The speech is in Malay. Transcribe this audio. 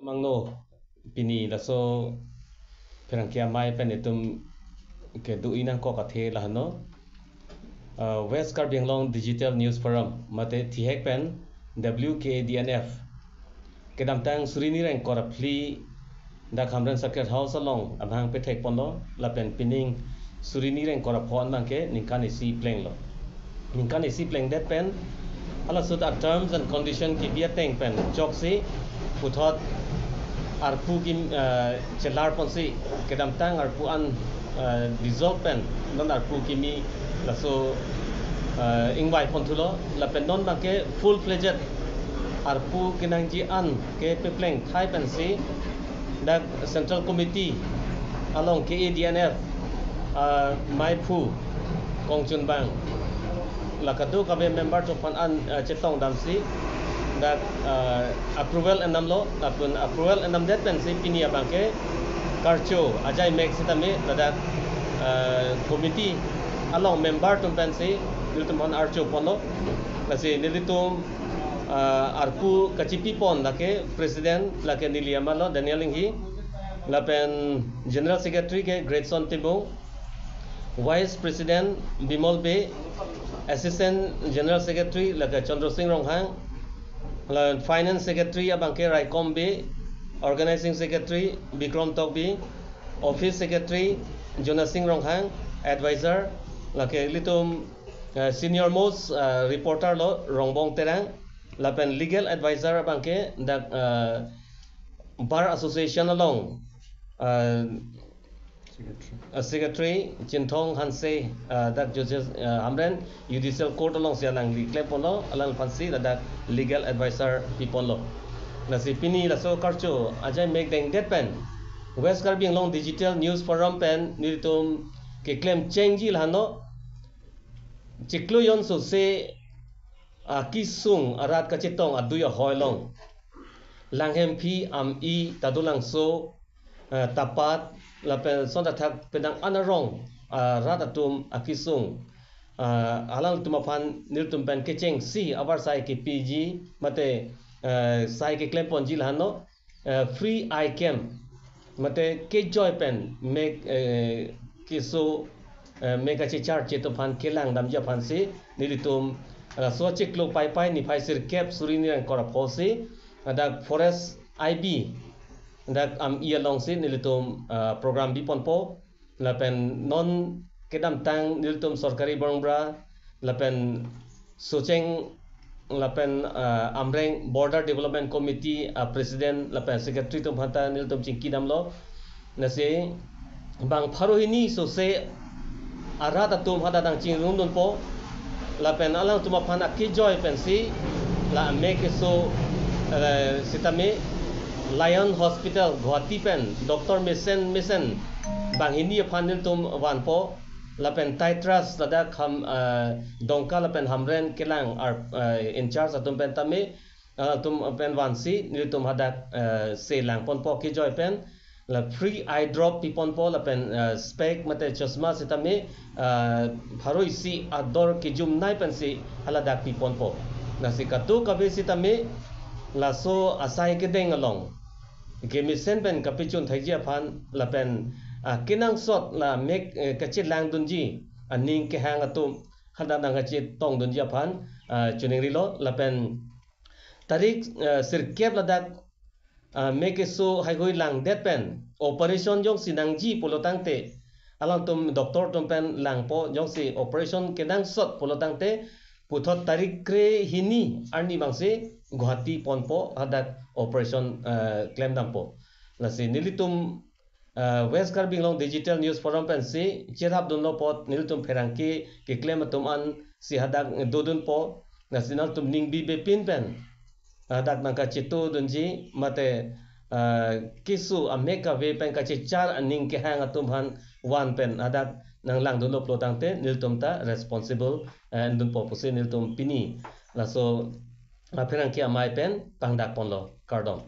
mangno pini la so perang kia mai pen itum ke du inang ko kathe la no West Karbing Long Digital News Forum mate thihek pen WKDNF kedam tang surini reng korapli da khamran circuit house along abhang pe thek pono la pen pining surini reng korapon bangke ningkan isi pleng lo ningkan isi pleng det pen ala sut terms and condition ki bia teng pen joksi puthot arpu kim chelar ponsi kedam tang arpu an dissolve pen non arpu kimi la so ingwai ponthulo la pen non bangke full fledged arpu kinangji an ke pepleng thai pen si da central committee along KADNF mai phu kongchun bang la kadu kabe member to pan an chetong dam si that approval and namlo apun approval and nam that pen si pinia bangke karcho ajai mek sitame that committee along member to pen si nilitum on archo pono kasi nilitum arpu kachipi pon lake president lake niliamalo Daniel Inghi lapen general secretary ke Gretson Tibong vice president Bimol Be assistant general secretary lake Chandra Singh Ronghang la finance secretary abangke Raikom Be organizing secretary Bikram Tokbi office secretary Jonas Singh Ronghang advisor lake litum senior most reporter lo Rongbong Terang lapen legal advisor bangke that bar association along secretary Chintong Hanse that judges Amren judicial court along sialang claim polo alang fancy that legal advisor people lo nasi pini la so karcho ajai make deng det pen West Karbing Long Digital News Forum pen nilitum ke claim change lano chiklo yon so se kisung arat kacitong aduya hoilong langhem pi am I tadulang so tapat lapen sonda thak pedang anarong ratatum akisung alang tumapan niltum pen kecheng si abar sai ke PG mate sai ke claim ponji lano free icam mate ke joy pen make kiso make a char chetopan kelang dam japan si nilitum so chiklo pai pai ni pai sir cap surini ang koraposi da forest IB da am ia long si nilitum program biponpo lapen non kedam tang nilitum sorkari bongbra lapen socheng lapen amreng border development committee president lapen secretary tum hata nilitum chingki damlo nase bang pharohini so se arata tum hata dang chingrung don po lapen alang tuma pana ki joy pensi la make so sitame Lion Hospital Guwahati pen Dr. Mesen bang hindi panel tum wan po lapen titras lada kham dongka lapen hamren kelang ar in charge atum pen tame tum pen wansi nilitum hadak selang pon po ki joy pen la free eye drop pipon po lapen spec mate chasma sitame bharoi si ador ki jum nai pensi haladak pipon po nasi katu kabe sitame la so asai ke deng along ke misen pen kapichun thaijia phan lapen kinang sot la mek kachit lang dunji aning ke hang atum hada nang kachit tong dunji phan chuning rilo lapen tarik sirkep ladak make so haigoi lang det pen operation jong sinang ji polotang te alang tum doctor tum pen lang po jong si operation kenang sot polotang te puthot tarik kre hini arni bangse Guwahati ponpo hadak operation claim dampo nasi nilitum West Karbing Long Digital News Forum pen si cherap dunlo pot nilitum pherangki ke claim tum an si hadak dodun po nasi nal tum ning bi be pin pen hadak nangka chitu dunji mate kisu ameka ve pen ka chichar aning ke hang atum han wan pen hadak nang lang dunlo plotang te nilitum ta responsible dun po puse nilitum pini la so pherangki amai pen pangdak ponlo kardom